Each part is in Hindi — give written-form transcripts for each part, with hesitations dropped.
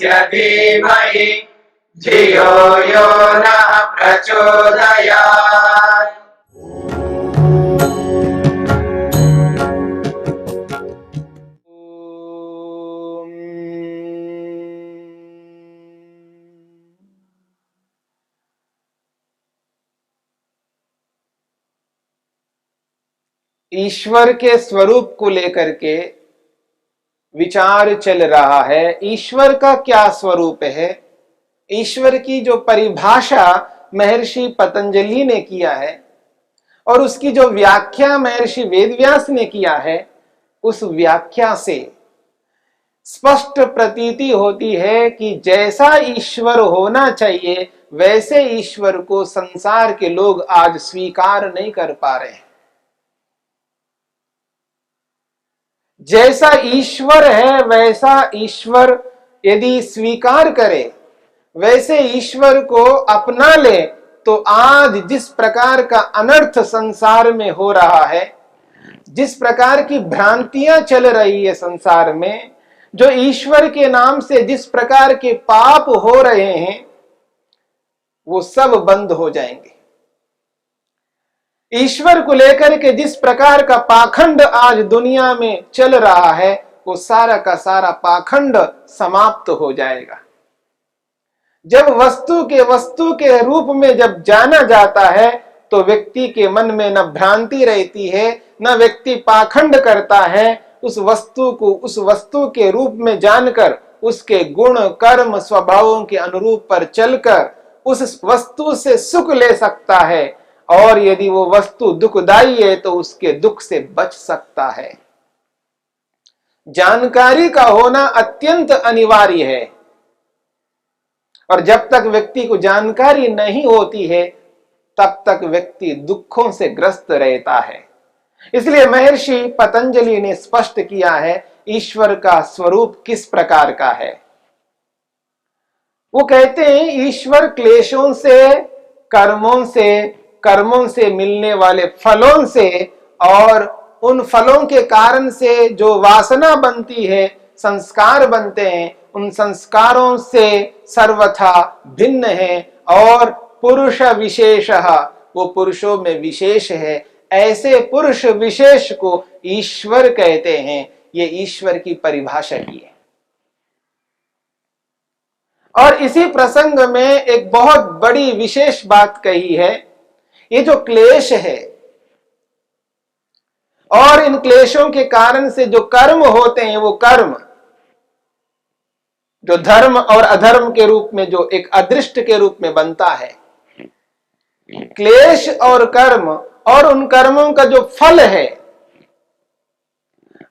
तस्य धीमहि धियो यो नः प्रचोदयात्। ईश्वर के स्वरूप को लेकर के विचार चल रहा है। ईश्वर का क्या स्वरूप है, ईश्वर की जो परिभाषा महर्षि पतंजलि ने किया है और उसकी जो व्याख्या महर्षि वेदव्यास ने किया है, उस व्याख्या से स्पष्ट प्रतीति होती है कि जैसा ईश्वर होना चाहिए वैसे ईश्वर को संसार के लोग आज स्वीकार नहीं कर पा रहे हैं। जैसा ईश्वर है वैसा ईश्वर यदि स्वीकार करे, वैसे ईश्वर को अपना ले, तो आज जिस प्रकार का अनर्थ संसार में हो रहा है, जिस प्रकार की भ्रांतियां चल रही है संसार में, जो ईश्वर के नाम से जिस प्रकार के पाप हो रहे हैं, वो सब बंद हो जाएंगे। ईश्वर को लेकर के जिस प्रकार का पाखंड आज दुनिया में चल रहा है, वो सारा का सारा पाखंड समाप्त हो जाएगा। जब वस्तु के रूप में जब जाना जाता है, तो व्यक्ति के मन में न भ्रांति रहती है, न व्यक्ति पाखंड करता है। उस वस्तु को उस वस्तु के रूप में जानकर उसके गुण कर्म स्वभावों के अनुरूप पर चलकर उस वस्तु से सुख ले सकता है, और यदि वो वस्तु दुखदाई है तो उसके दुख से बच सकता है। जानकारी का होना अत्यंत अनिवार्य है, और जब तक व्यक्ति को जानकारी नहीं होती है तब तक व्यक्ति दुखों से ग्रस्त रहता है। इसलिए महर्षि पतंजलि ने स्पष्ट किया है ईश्वर का स्वरूप किस प्रकार का है। वो कहते हैं ईश्वर क्लेशों से, कर्मों से मिलने वाले फलों से, और उन फलों के कारण से जो वासना बनती है, संस्कार बनते हैं, उन संस्कारों से सर्वथा भिन्न है, और पुरुष विशेषः, वो पुरुषों में विशेष है। ऐसे पुरुष विशेष को ईश्वर कहते हैं। ये ईश्वर की परिभाषा की है। और इसी प्रसंग में एक बहुत बड़ी विशेष बात कही है। ये जो क्लेश है और इन क्लेशों के कारण से जो कर्म होते हैं, वो कर्म जो धर्म और अधर्म के रूप में, जो एक अदृष्ट के रूप में बनता है, क्लेश और कर्म और उन कर्मों का जो फल है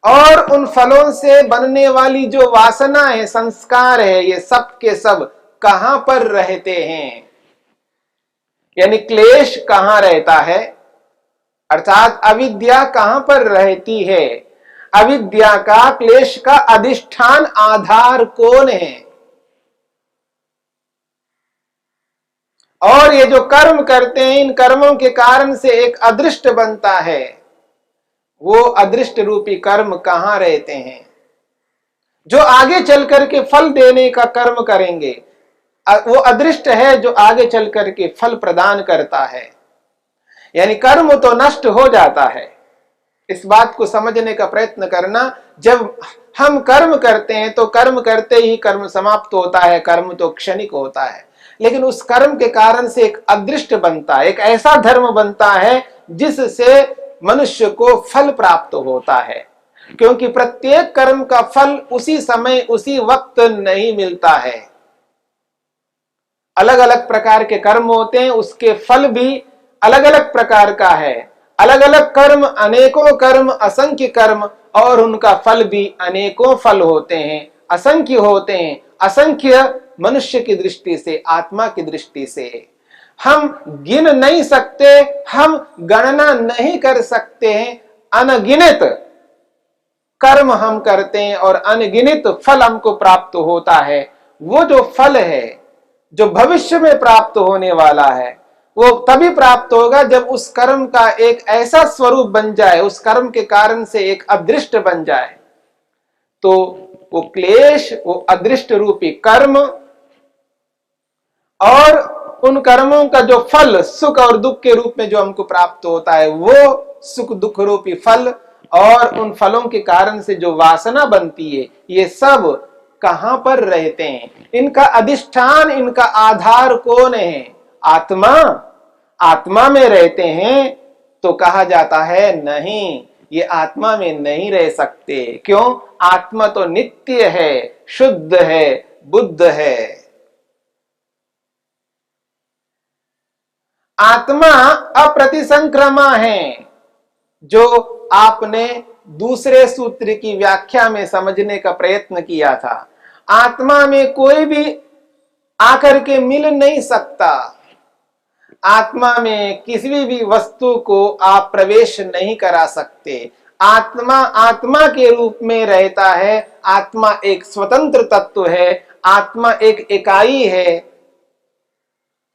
और उन फलों से बनने वाली जो वासना है, संस्कार है, ये सब के सब कहां पर रहते हैं, यानी क्लेश कहां रहता है, अर्थात अविद्या कहां पर रहती है, अविद्या का, क्लेश का अधिष्ठान आधार कौन है। और ये जो कर्म करते हैं, इन कर्मों के कारण से एक अदृष्ट बनता है, वो अदृष्ट रूपी कर्म कहां रहते हैं, जो आगे चल करके फल देने का कर्म करेंगे। वो अदृष्ट है जो आगे चल करके फल प्रदान करता है। यानी कर्म तो नष्ट हो जाता है। इस बात को समझने का प्रयत्न करना, जब हम कर्म करते हैं तो कर्म करते ही कर्म समाप्त होता है, कर्म तो क्षणिक होता है, लेकिन उस कर्म के कारण से एक अदृष्ट बनता है, एक ऐसा धर्म बनता है जिससे मनुष्य को फल प्राप्त होता है। क्योंकि प्रत्येक कर्म का फल उसी समय उसी वक्त नहीं मिलता है। अलग अलग प्रकार के कर्म होते हैं, उसके फल भी अलग अलग प्रकार का है। अलग अलग कर्म, अनेकों कर्म, असंख्य कर्म, और उनका फल भी अनेकों फल होते हैं, असंख्य होते हैं। असंख्य मनुष्य की दृष्टि से, आत्मा की दृष्टि से हम गिन नहीं सकते, हम गणना नहीं कर सकते हैं। अनगिनत कर्म हम करते हैं और अनगिनत फल हमको प्राप्त होता है। वो जो फल है जो भविष्य में प्राप्त होने वाला है, वो तभी प्राप्त होगा जब उस कर्म का एक ऐसा स्वरूप बन जाए, उस कर्म के कारण से एक अदृष्ट बन जाए। तो वो क्लेश, वो अदृष्ट रूपी कर्म और उन कर्मों का जो फल सुख और दुख के रूप में जो हमको प्राप्त होता है, वो सुख दुख रूपी फल और उन फलों के कारण से जो वासना बनती है, ये सब कहां पर रहते हैं? इनका अधिष्ठान, इनका आधार कौन है? आत्मा। आत्मा में रहते हैं तो कहा जाता है नहीं, ये आत्मा में नहीं रह सकते। क्यों? आत्मा तो नित्य है, शुद्ध है, बुद्ध है। आत्मा अप्रतिसंक्रमा है, जो आपने दूसरे सूत्र की व्याख्या में समझने का प्रयत्न किया था। आत्मा में कोई भी आकर के मिल नहीं सकता। आत्मा में किसी भी वस्तु को आप प्रवेश नहीं करा सकते। आत्मा आत्मा के रूप में रहता है। आत्मा एक स्वतंत्र तत्व है। आत्मा एक इकाई है।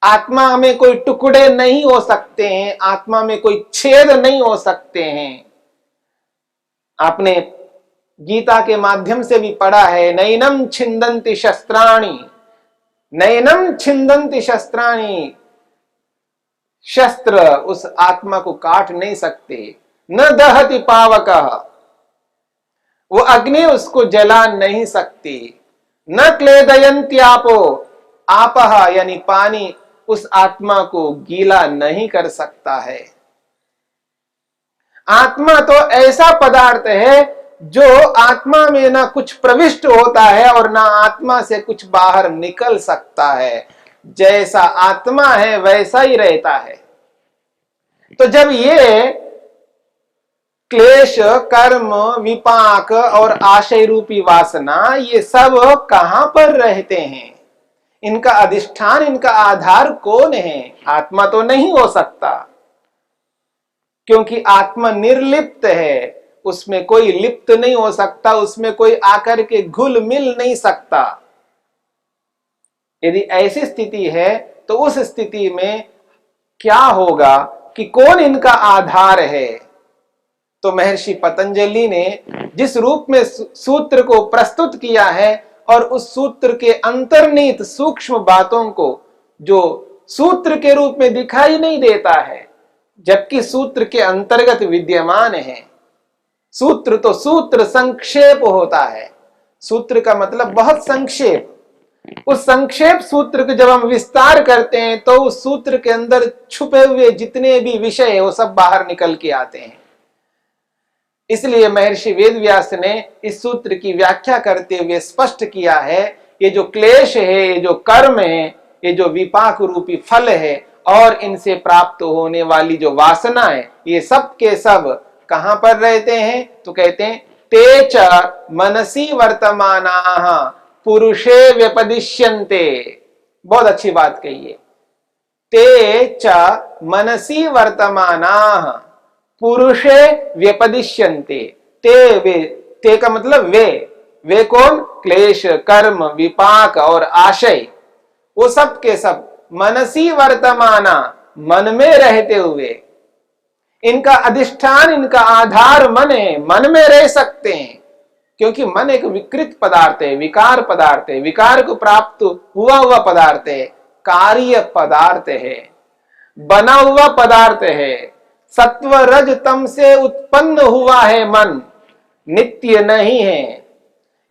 आत्मा में कोई टुकड़े नहीं हो सकते हैं। आत्मा में कोई छेद नहीं हो सकते हैं। आपने गीता के माध्यम से भी पढ़ा है, नैनम छिंदन्ति शस्त्राणि, नैनम छिंदन्ति शस्त्राणि। शस्त्र उस आत्मा को काट नहीं सकते। न दहति पावकः, वो अग्नि उसको जला नहीं सकती। न क्लेदयन्त्यापो, आपः यानी पानी उस आत्मा को गीला नहीं कर सकता है। आत्मा तो ऐसा पदार्थ है जो आत्मा में ना कुछ प्रविष्ट होता है और ना आत्मा से कुछ बाहर निकल सकता है। जैसा आत्मा है वैसा ही रहता है। तो जब ये क्लेश, कर्म, विपाक और आशय रूपी वासना, ये सब कहां पर रहते हैं? इनका अधिष्ठान, इनका आधार कौन है? आत्मा तो नहीं हो सकता, क्योंकि आत्मा निर्लिप्त है। उसमें कोई लिप्त नहीं हो सकता, उसमें कोई आकर के घुल मिल नहीं सकता। यदि ऐसी स्थिति है तो उस स्थिति में क्या होगा कि कौन इनका आधार है? तो महर्षि पतंजलि ने जिस रूप में सूत्र को प्रस्तुत किया है और उस सूत्र के अंतर्निहित सूक्ष्म बातों को जो सूत्र के रूप में दिखाई नहीं देता है, जबकि सूत्र के अंतर्गत विद्यमान है। सूत्र तो सूत्र संक्षेप होता है। सूत्र का मतलब बहुत संक्षेप। उस संक्षेप सूत्र को जब हम विस्तार करते हैं तो उस सूत्र के अंदर छुपे हुए जितने भी विषय है वो सब बाहर निकल के आते हैं। इसलिए महर्षि वेदव्यास ने इस सूत्र की व्याख्या करते हुए स्पष्ट किया है, ये जो क्लेश है, ये जो कर्म है, ये जो विपाक रूपी फल है और इनसे प्राप्त होने वाली जो वासना है, ये सब के सब कहां पर रहते हैं? तो कहते हैं ते च मनसी वर्तमानाः पुरुषे व्यपदिश्यन्ते। बहुत अच्छी बात कही है। ते च मनसी वर्तमानाः पुरुषे व्यपदिश्यन्ते। ते का मतलब वे कौन? क्लेश, कर्म, विपाक और आशय, वो सब के सब मनसी वर्तमाना, मन में रहते हुए। इनका अधिष्ठान, इनका आधार मन है। मन में रह सकते हैं क्योंकि मन एक विकृत पदार्थ है, विकार पदार्थ है, विकार को प्राप्त हुआ पदार्थ है, कार्य पदार्थ है, बना हुआ पदार्थ है। सत्व रज तम से उत्पन्न हुआ है मन, नित्य नहीं है।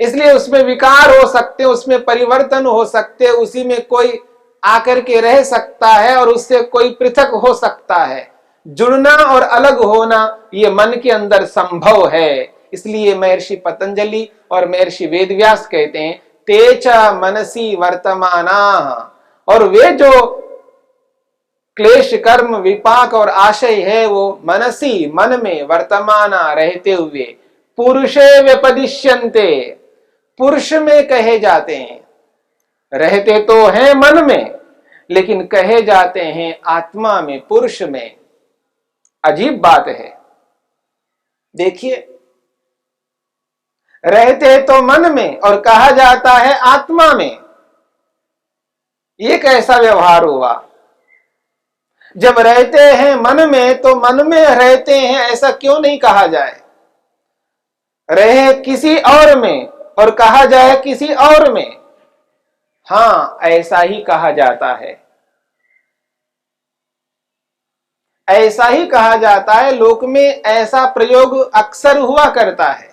इसलिए उसमें विकार हो सकते, उसमें परिवर्तन हो सकते, उसी में कोई आकर के रह सकता है और उससे कोई पृथक हो सकता है। जुड़ना और अलग होना ये मन के अंदर संभव है। इसलिए महर्षि पतंजलि और महर्षि वेदव्यास कहते हैं तेच मनसी वर्तमानाः, और वे जो क्लेश, कर्म, विपाक और आशय है वो मनसी, मन में, वर्तमाना रहते हुए, पुरुषे व्यपदिश्यन्ते, पुरुष में कहे जाते हैं। रहते तो हैं मन में लेकिन कहे जाते हैं आत्मा में, पुरुष में। अजीब बात है। देखिए, रहते तो मन में और कहा जाता है आत्मा में। ये कैसा व्यवहार हुआ? जब रहते हैं मन में तो मन में रहते हैं, ऐसा क्यों नहीं कहा जाए? रहे किसी और में और कहा जाए किसी और में, हाँ ऐसा ही कहा जाता है, ऐसा ही कहा जाता है। लोक में ऐसा प्रयोग अक्सर हुआ करता है।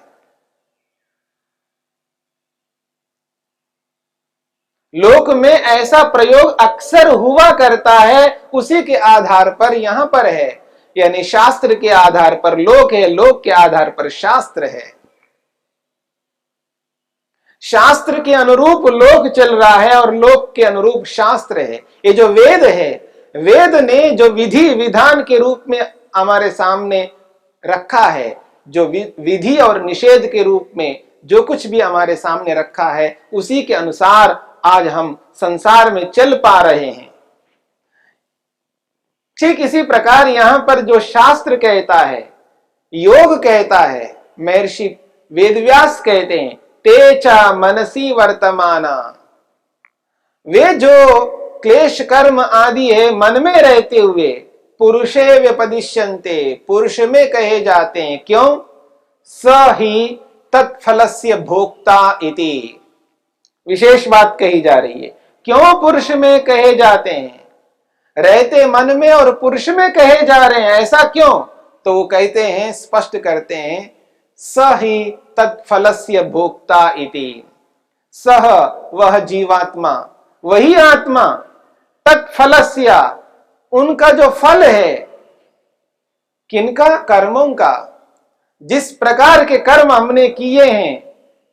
लोक में ऐसा प्रयोग अक्सर हुआ करता है, उसी के आधार पर यहां पर है, यानी शास्त्र के आधार पर लोक है, लोक के आधार पर शास्त्र है। शास्त्र के अनुरूप लोक चल रहा है और लोक के अनुरूप शास्त्र है। ये जो वेद है, वेद ने जो विधि विधान के रूप में हमारे सामने रखा है, जो विधि और निषेध के रूप में जो कुछ भी हमारे सामने रखा है, उसी के अनुसार आज हम संसार में चल पा रहे हैं। ठीक इसी प्रकार यहां पर जो शास्त्र कहता है, योग कहता है, महर्षि वेदव्यास कहते हैं, तेचा मनसी वर्तमाना, वे जो क्लेश कर्म आदि है मन में रहते हुए पुरुषे व्यपदिश्यन्ते, पुरुष में कहे जाते हैं। क्यों? स ही तत्फलस्य भोक्ता इति, विशेष बात कही जा रही है। क्यों पुरुष में कहे जाते हैं? रहते मन में और पुरुष में कहे जा रहे हैं, ऐसा क्यों? तो वो कहते हैं, स्पष्ट करते हैं, स ही तत्फलस्य भोक्ता इति, सह वह जीवात्मा, वही आत्मा, तत्फलस्य उनका जो फल है, किनका? कर्मों का। जिस प्रकार के कर्म हमने किए हैं,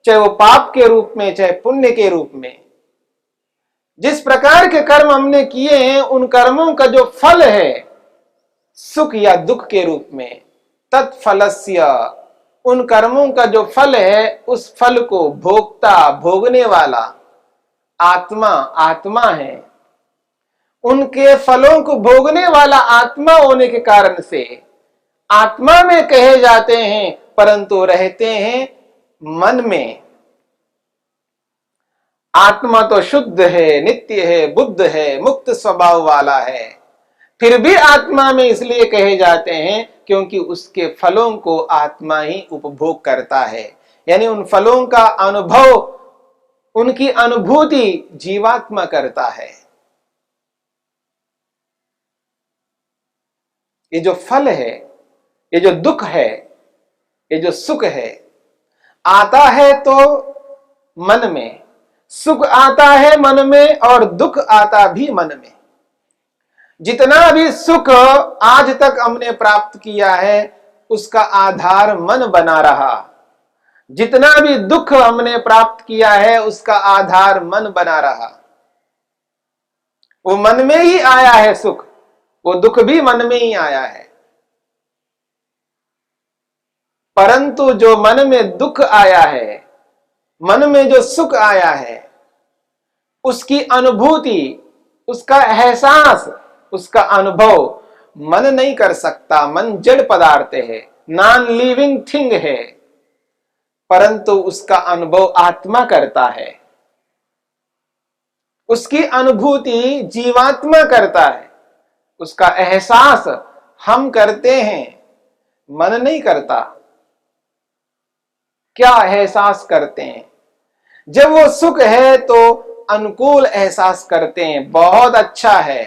चाहे वो पाप के रूप में चाहे पुण्य के रूप में, जिस प्रकार के कर्म हमने किए हैं, उन कर्मों का जो फल है सुख या दुख के रूप में, तत्फलस्य उन कर्मों का जो फल है, उस फल को भोक्ता, भोगने वाला आत्मा, आत्मा है। उनके फलों को भोगने वाला आत्मा होने के कारण से आत्मा में कहे जाते हैं, परंतु रहते हैं मन में। आत्मा तो शुद्ध है, नित्य है, बुद्ध है, मुक्त स्वभाव वाला है, फिर भी आत्मा में इसलिए कहे जाते हैं क्योंकि उसके फलों को आत्मा ही उपभोग करता है, यानी उन फलों का अनुभव, उनकी अनुभूति जीवात्मा करता है। ये जो फल है, ये जो दुख है, ये जो सुख है, आता है तो मन में, सुख आता है मन में और दुख आता भी मन में। जितना भी सुख आज तक हमने प्राप्त किया है, उसका आधार मन बना रहा। जितना भी दुख हमने प्राप्त किया है, उसका आधार मन बना रहा। वो मन में ही आया है सुख, वो दुख भी मन में ही आया है। परंतु जो मन में दुख आया है, मन में जो सुख आया है, उसकी अनुभूति, उसका एहसास, उसका अनुभव मन नहीं कर सकता। मन जड़ पदार्थ है, नॉन लिविंग थिंग है, परंतु उसका अनुभव आत्मा करता है। उसकी अनुभूति जीवात्मा करता है, उसका एहसास हम करते हैं, मन नहीं करता। क्या एहसास करते हैं? जब वो सुख है तो अनुकूल एहसास करते हैं, बहुत अच्छा है,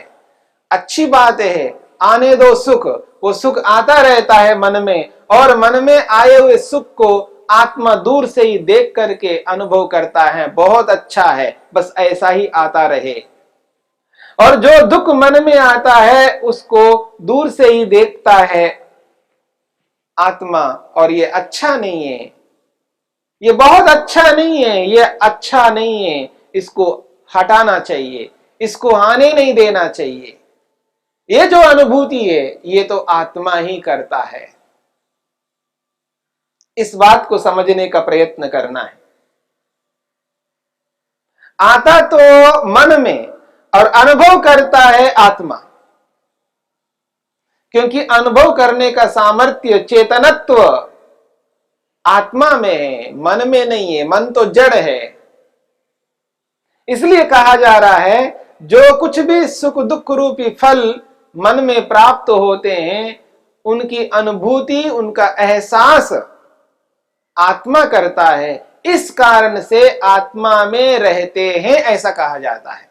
अच्छी बात है, आने दो सुख। वो सुख आता रहता है मन में, और मन में आए हुए सुख को आत्मा दूर से ही देख करके अनुभव करता है, बहुत अच्छा है, बस ऐसा ही आता रहे। और जो दुख मन में आता है, उसको दूर से ही देखता है आत्मा, और ये अच्छा नहीं है, ये बहुत अच्छा नहीं है, ये अच्छा नहीं है, इसको हटाना चाहिए, इसको आने नहीं देना चाहिए। ये जो अनुभूति है, ये तो आत्मा ही करता है। इस बात को समझने का प्रयत्न करना है। आता तो मन में और अनुभव करता है आत्मा, क्योंकि अनुभव करने का सामर्थ्य, चेतनत्व आत्मा में है, मन में नहीं है। मन तो जड़ है। इसलिए कहा जा रहा है, जो कुछ भी सुख दुख रूपी फल मन में प्राप्त होते हैं, उनकी अनुभूति, उनका एहसास आत्मा करता है। इस कारण से आत्मा में रहते हैं, ऐसा कहा जाता है।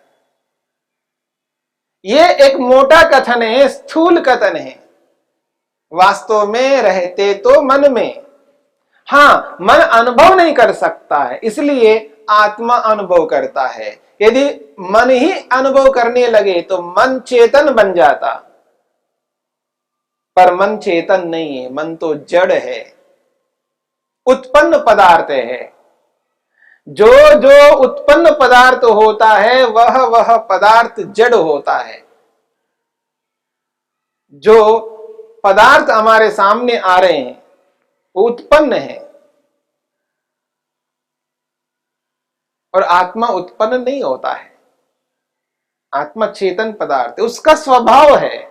यह एक मोटा कथन है, स्थूल कथन है। वास्तव में रहते तो मन में, हाँ, मन अनुभव नहीं कर सकता है, इसलिए आत्मा अनुभव करता है। यदि मन ही अनुभव करने लगे तो मन चेतन बन जाता, पर मन चेतन नहीं है, मन तो जड़ है, उत्पन्न पदार्थ है। जो जो उत्पन्न पदार्थ होता है वह पदार्थ जड़ होता है। जो पदार्थ हमारे सामने आ रहे हैं वो उत्पन्न है, और आत्मा उत्पन्न नहीं होता है। आत्मा चेतन पदार्थ है, उसका स्वभाव है।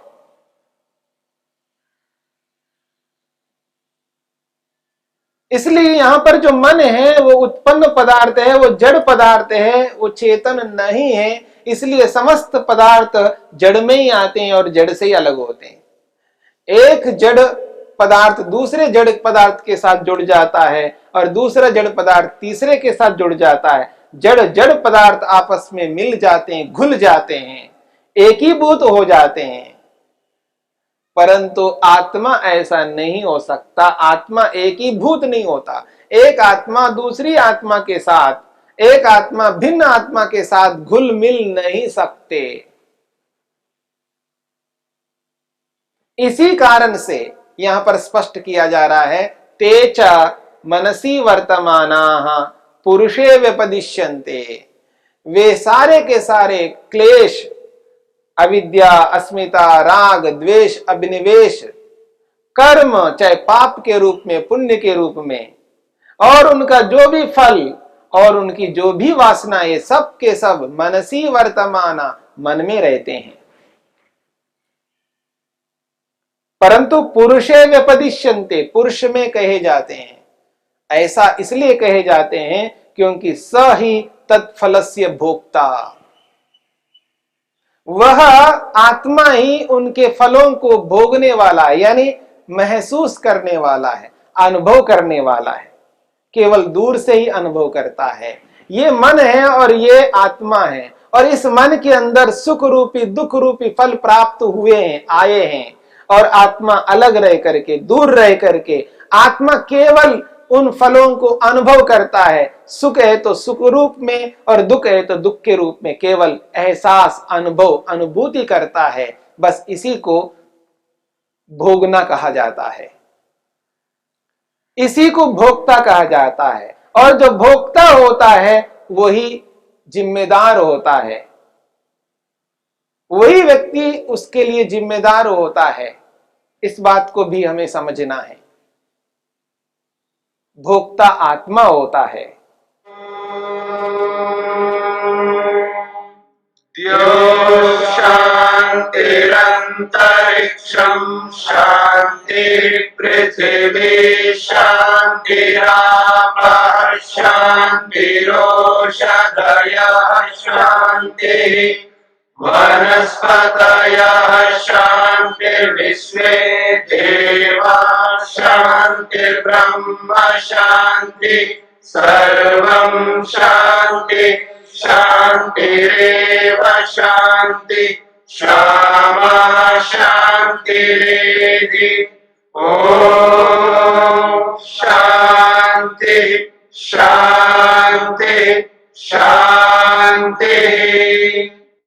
इसलिए यहां पर जो मन है वो उत्पन्न पदार्थ है, वो जड़ पदार्थ है, वो चेतन नहीं है। इसलिए समस्त पदार्थ जड़ में ही आते हैं और जड़ से ही अलग होते हैं। एक जड़ पदार्थ दूसरे जड़ पदार्थ के साथ जुड़ जाता है और दूसरा जड़ पदार्थ तीसरे के साथ जुड़ जाता है। जड़ जड़ पदार्थ आपस में मिल जाते हैं, घुल जाते हैं, एकीभूत हो जाते हैं। परंतु आत्मा ऐसा नहीं हो सकता। आत्मा एकीभूत नहीं होता। एक आत्मा दूसरी आत्मा के साथ, एक आत्मा भिन्न आत्मा के साथ घुल मिल नहीं सकते। इसी कारण से यहां पर स्पष्ट किया जा रहा है, तेच मनसी वर्तमानाः पुरुषे व्यपदिश्यन्ते। वे सारे के सारे क्लेश, अविद्या, अस्मिता, राग, द्वेष, अभिनिवेश, कर्म, चाहे पाप के रूप में, पुण्य के रूप में, और उनका जो भी फल और उनकी जो भी वासनाएं, सब के सब मनसी वर्तमाना, मन में रहते हैं। परंतु पुरुषे व्यपदिश्यन्ते, पुरुष में कहे जाते हैं। ऐसा इसलिए कहे जाते हैं क्योंकि स ही तत्फलस्य भोक्ता, वह आत्मा ही उनके फलों को भोगने वाला है, यानी महसूस करने वाला है, अनुभव करने वाला है। केवल दूर से ही अनुभव करता है। ये मन है और ये आत्मा है, और इस मन के अंदर सुख रूपी दुख रूपी फल प्राप्त हुए हैं, आए हैं, और आत्मा अलग रह करके, दूर रह करके आत्मा केवल उन फलों को अनुभव करता है। सुख है तो सुख रूप में और दुख है तो दुख के रूप में, केवल एहसास, अनुभव, अनुभूति करता है। बस इसी को भोगना कहा जाता है, इसी को भोक्ता कहा जाता है। और जो भोक्ता होता है वही जिम्मेदार होता है, वही व्यक्ति उसके लिए जिम्मेदार होता है। इस बात को भी हमें समझना है। भोक्ता आत्मा होता है। शांतिरंतरिक्षं शांति पृथिवी शांतिरापः शांतिरोषधयः शांति वनस्पतयः शांतिर्विश्वे देवाः शांतिर्ब्रह्म शांति सर्वं शांति शांतिरेव शांति क्षमा शांतिरेधि। ओम शांति शांति शांति।